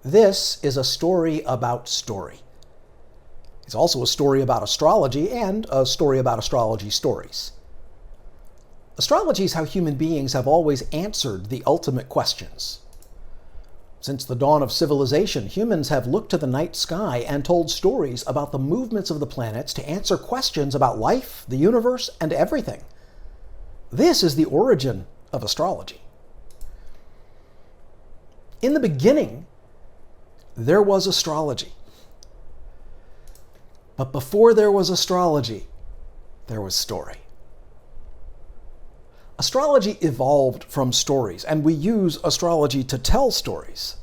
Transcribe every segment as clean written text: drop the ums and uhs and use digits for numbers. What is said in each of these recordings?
This is a story about story. It's also a story about astrology and a story about astrology stories. Astrology is how human beings have always answered the ultimate questions. Since the dawn of civilization, humans have looked to the night sky and told stories about the movements of the planets to answer questions about life, the universe, and everything. This is the origin of astrology. In the beginning, there was astrology. But before there was astrology, there was story. Astrology evolved from stories, and we use astrology to tell stories.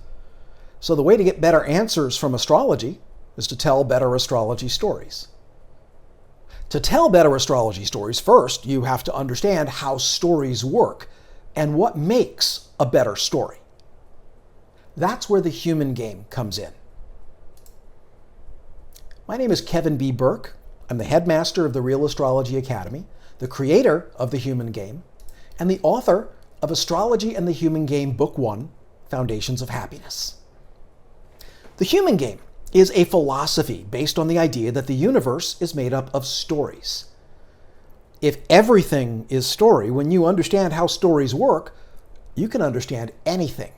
So the way to get better answers from astrology is to tell better astrology stories. To tell better astrology stories, first, you have to understand how stories work and what makes a better story. That's where the human game comes in. My name is Kevin B. Burke. I'm the headmaster of the Real Astrology Academy, the creator of The Human Game, and the author of Astrology and the Human Game Book 1, Foundations of Happiness. The Human Game is a philosophy based on the idea that the universe is made up of stories. If everything is story, when you understand how stories work, you can understand anything,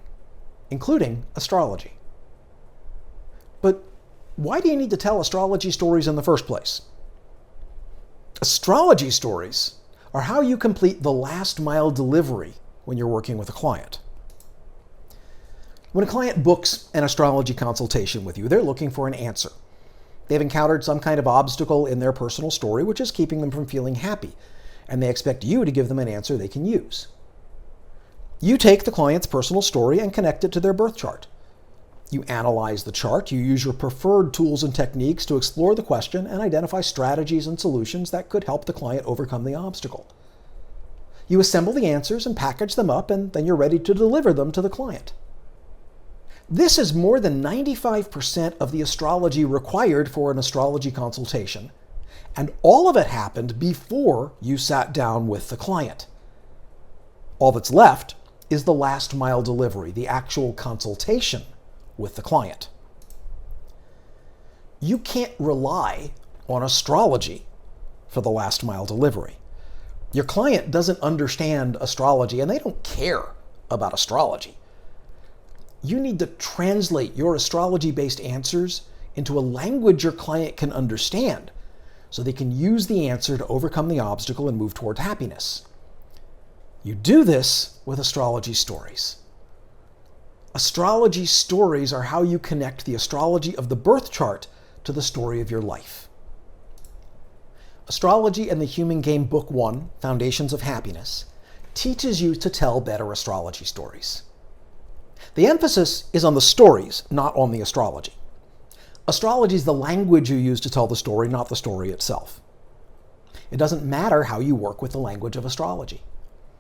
including astrology. But why do you need to tell astrology stories in the first place? Astrology stories are how you complete the last mile delivery when you're working with a client. When a client books an astrology consultation with you, they're looking for an answer. They've encountered some kind of obstacle in their personal story which is keeping them from feeling happy, and they expect you to give them an answer they can use. You take the client's personal story and connect it to their birth chart. You analyze the chart, you use your preferred tools and techniques to explore the question and identify strategies and solutions that could help the client overcome the obstacle. You assemble the answers and package them up, and then you're ready to deliver them to the client. This is more than 95% of the astrology required for an astrology consultation, and all of it happened before you sat down with the client. All that's left is the last mile delivery, the actual consultation with the client. You can't rely on astrology for the last mile delivery. Your client doesn't understand astrology and they don't care about astrology. You need to translate your astrology-based answers into a language your client can understand so they can use the answer to overcome the obstacle and move toward happiness. You do this with astrology stories. Astrology stories are how you connect the astrology of the birth chart to the story of your life. Astrology and the Human Game Book 1, Foundations of Happiness, teaches you to tell better astrology stories. The emphasis is on the stories, not on the astrology. Astrology is the language you use to tell the story, not the story itself. It doesn't matter how you work with the language of astrology.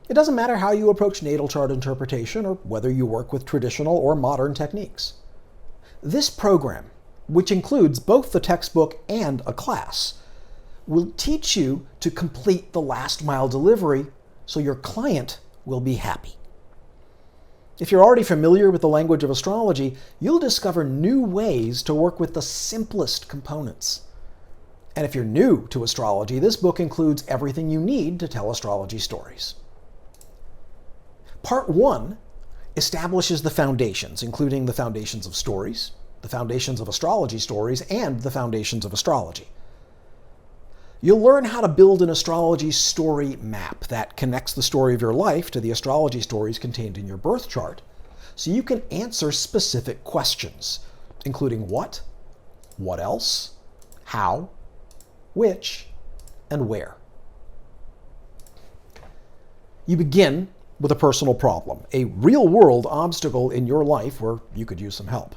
It doesn't matter how you approach natal chart interpretation or whether you work with traditional or modern techniques. This program, which includes both the textbook and a class, will teach you to complete the last mile delivery so your client will be happy. If you're already familiar with the language of astrology, you'll discover new ways to work with the simplest components. And if you're new to astrology, this book includes everything you need to tell astrology stories. Part 1 establishes the foundations, including the foundations of stories, the foundations of astrology stories, and the foundations of astrology. You'll learn how to build an astrology story map that connects the story of your life to the astrology stories contained in your birth chart, so you can answer specific questions, including what else, how, which, and where. You begin with a personal problem, a real-world obstacle in your life where you could use some help.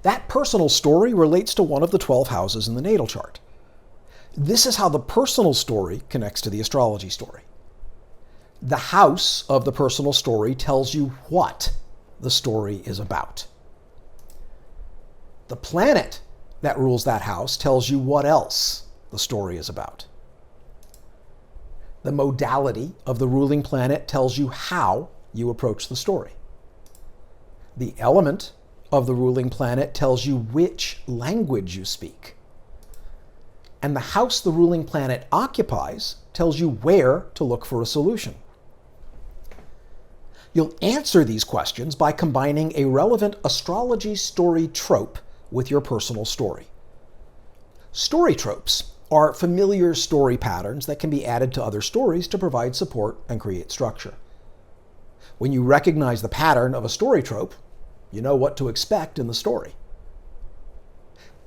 That personal story relates to one of the 12 houses in the natal chart. This is how the personal story connects to the astrology story. The house of the personal story tells you what the story is about. The planet that rules that house tells you what else the story is about. The modality of the ruling planet tells you how you approach the story. The element of the ruling planet tells you which language you speak. And the house the ruling planet occupies tells you where to look for a solution. You'll answer these questions by combining a relevant astrology story trope with your personal story. Story tropes are familiar story patterns that can be added to other stories to provide support and create structure. When you recognize the pattern of a story trope, you know what to expect in the story.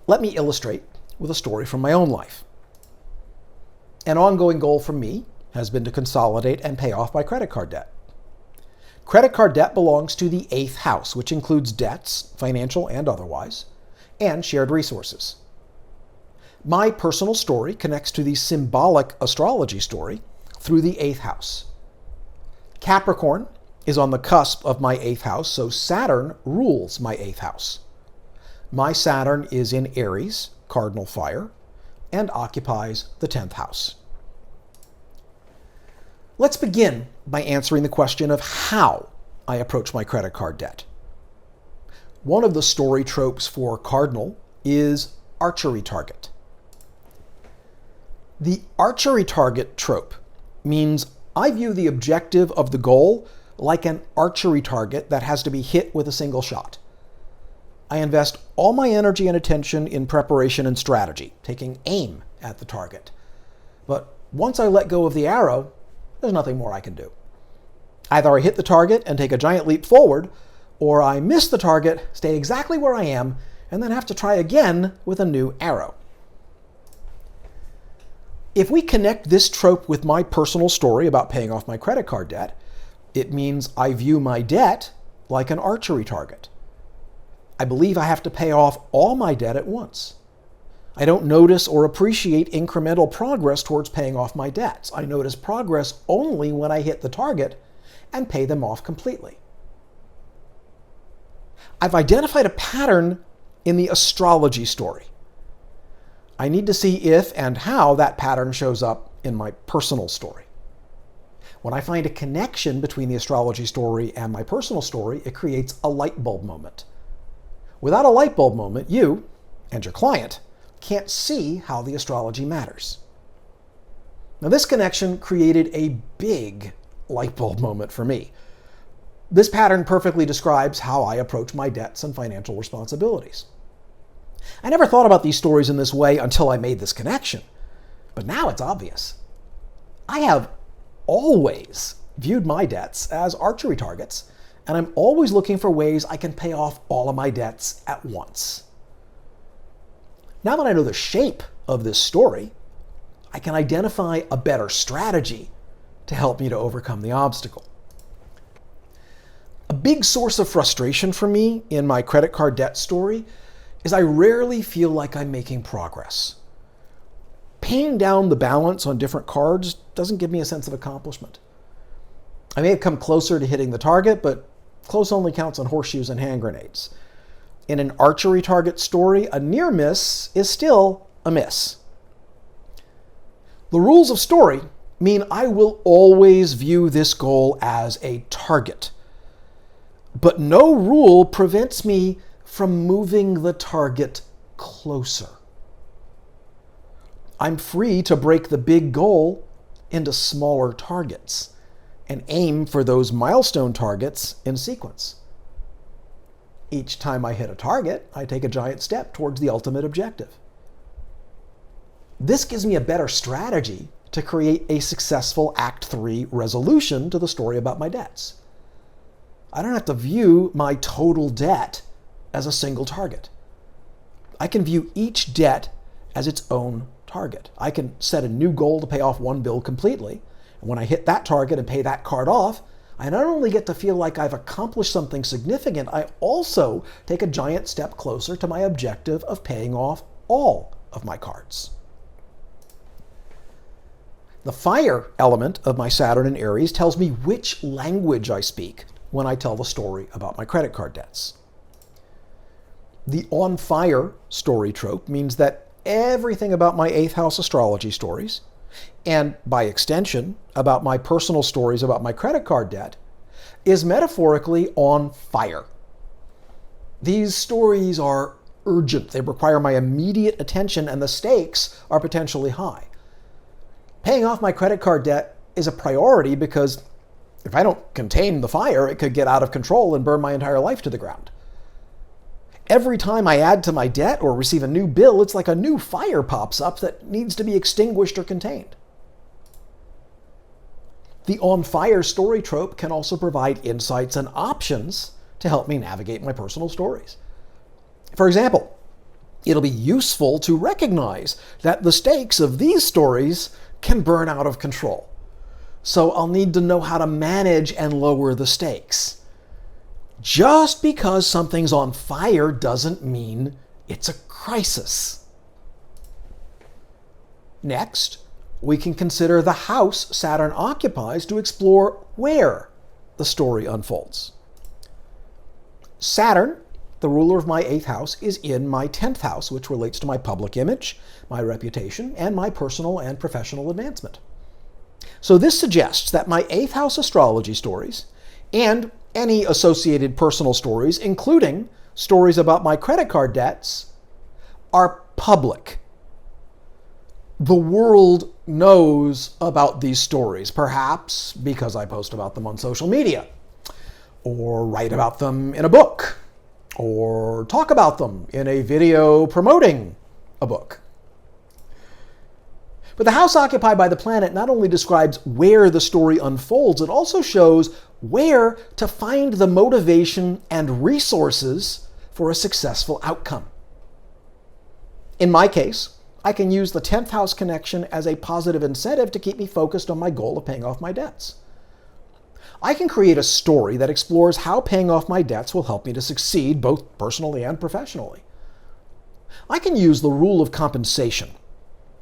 Let me illustrate with a story from my own life. An ongoing goal for me has been to consolidate and pay off my credit card debt. Credit card debt belongs to the 8th house, which includes debts, financial and otherwise, and shared resources. My personal story connects to the symbolic astrology story through the 8th house. Capricorn is on the cusp of my 8th house, so Saturn rules my 8th house. My Saturn is in Aries, cardinal fire, and occupies the 10th house. Let's begin by answering the question of how I approach my credit card debt. One of the story tropes for cardinal is archery target. The archery target trope means I view the objective of the goal like an archery target that has to be hit with a single shot. I invest all my energy and attention in preparation and strategy, taking aim at the target. But once I let go of the arrow, there's nothing more I can do. Either I hit the target and take a giant leap forward, or I miss the target, stay exactly where I am, and then have to try again with a new arrow. If we connect this trope with my personal story about paying off my credit card debt, it means I view my debt like an archery target. I believe I have to pay off all my debt at once. I don't notice or appreciate incremental progress towards paying off my debts. I notice progress only when I hit the target and pay them off completely. I've identified a pattern in the astrology story. I need to see if and how that pattern shows up in my personal story. When I find a connection between the astrology story and my personal story, it creates a light bulb moment. Without a light bulb moment, you and your client can't see how the astrology matters. Now, this connection created a big light bulb moment for me. This pattern perfectly describes how I approach my debts and financial responsibilities. I never thought about these stories in this way until I made this connection, but now it's obvious. I have always viewed my debts as archery targets, and I'm always looking for ways I can pay off all of my debts at once. Now that I know the shape of this story, I can identify a better strategy to help me to overcome the obstacle. A big source of frustration for me in my credit card debt story is I rarely feel like I'm making progress. Paying down the balance on different cards doesn't give me a sense of accomplishment. I may have come closer to hitting the target, but close only counts on horseshoes and hand grenades. In an archery target story, a near miss is still a miss. The rules of story mean I will always view this goal as a target. But no rule prevents me from moving the target closer. I'm free to break the big goal into smaller targets and aim for those milestone targets in sequence. Each time I hit a target, I take a giant step towards the ultimate objective. This gives me a better strategy to create a successful Act 3 resolution to the story about my debts. I don't have to view my total debt as a single target. I can view each debt as its own target. I can set a new goal to pay off one bill completely. And when I hit that target and pay that card off, I not only get to feel like I've accomplished something significant, I also take a giant step closer to my objective of paying off all of my cards. The fire element of my Saturn in Aries tells me which language I speak when I tell the story about my credit card debts. The on fire story trope means that everything about my 8th house astrology stories, and by extension, about my personal stories about my credit card debt, is metaphorically on fire. These stories are urgent. They require my immediate attention, and the stakes are potentially high. Paying off my credit card debt is a priority because if I don't contain the fire, it could get out of control and burn my entire life to the ground. Every time I add to my debt or receive a new bill, it's like a new fire pops up that needs to be extinguished or contained. The on-fire story trope can also provide insights and options to help me navigate my personal stories. For example, it'll be useful to recognize that the stakes of these stories can burn out of control. So I'll need to know how to manage and lower the stakes. Just because something's on fire doesn't mean it's a crisis. Next, we can consider the house Saturn occupies to explore where the story unfolds. Saturn, the ruler of my 8th house, is in my 10th house, which relates to my public image, my reputation, and my personal and professional advancement. So this suggests that my 8th house astrology stories and any associated personal stories, including stories about my credit card debts, are public. The world knows about these stories, perhaps because I post about them on social media, or write about them in a book, or talk about them in a video promoting a book. But the house occupied by the planet not only describes where the story unfolds, it also shows where to find the motivation and resources for a successful outcome. In my case, I can use the 10th house connection as a positive incentive to keep me focused on my goal of paying off my debts. I can create a story that explores how paying off my debts will help me to succeed both personally and professionally. I can use the rule of compensation,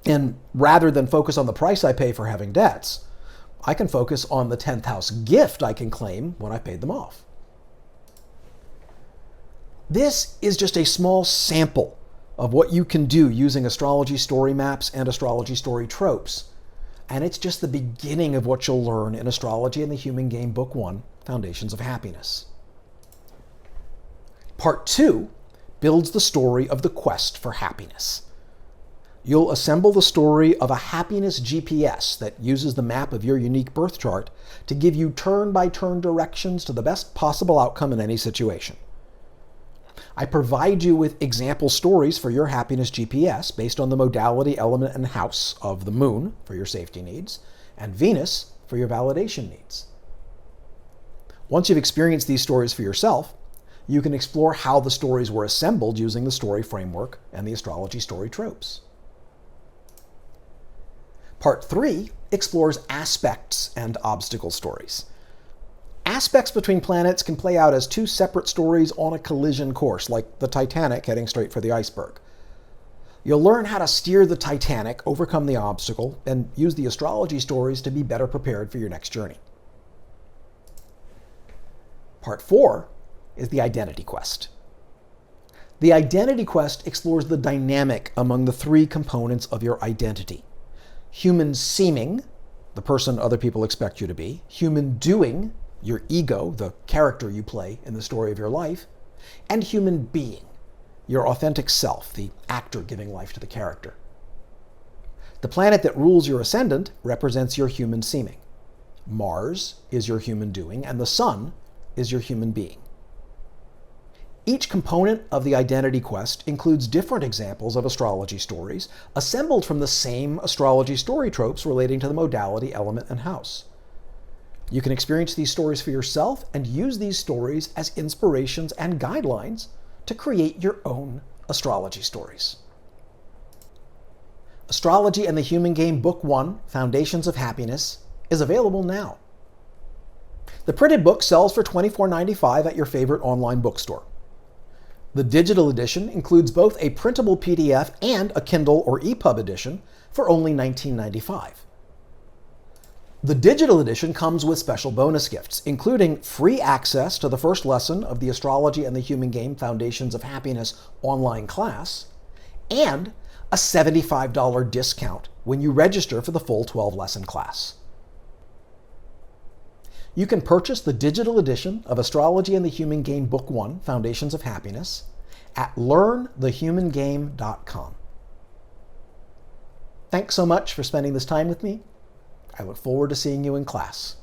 and rather than focus on the price I pay for having debts, I can focus on the 10th house gift I can claim when I paid them off. This is just a small sample of what you can do using astrology story maps and astrology story tropes. And it's just the beginning of what you'll learn in Astrology and the Human Game Book 1, Foundations of Happiness. Part 2 builds the story of the quest for happiness. You'll assemble the story of a happiness GPS that uses the map of your unique birth chart to give you turn-by-turn directions to the best possible outcome in any situation. I provide you with example stories for your happiness GPS based on the modality, element, and house of the Moon for your safety needs, and Venus for your validation needs. Once you've experienced these stories for yourself, you can explore how the stories were assembled using the story framework and the astrology story tropes. Part 3 explores aspects and obstacle stories. Aspects between planets can play out as two separate stories on a collision course, like the Titanic heading straight for the iceberg. You'll learn how to steer the Titanic, overcome the obstacle, and use the astrology stories to be better prepared for your next journey. Part 4 is the identity quest. The identity quest explores the dynamic among the three components of your identity: human seeming, the person other people expect you to be; human doing, your ego, the character you play in the story of your life; and human being, your authentic self, the actor giving life to the character. The planet that rules your ascendant represents your human seeming. Mars is your human doing, and the Sun is your human being. Each component of the identity quest includes different examples of astrology stories assembled from the same astrology story tropes relating to the modality, element, and house. You can experience these stories for yourself and use these stories as inspirations and guidelines to create your own astrology stories. Astrology and the Human Game Book 1, Foundations of Happiness, is available now. The printed book sells for $24.95 at your favorite online bookstore. The digital edition includes both a printable PDF and a Kindle or EPUB edition for only $19.95. The digital edition comes with special bonus gifts, including free access to the first lesson of the Astrology and the Human Game Foundations of Happiness online class, and a $75 discount when you register for the full 12-lesson class. You can purchase the digital edition of Astrology and the Human Game Book 1, Foundations of Happiness, at learnthehumangame.com. Thanks so much for spending this time with me. I look forward to seeing you in class.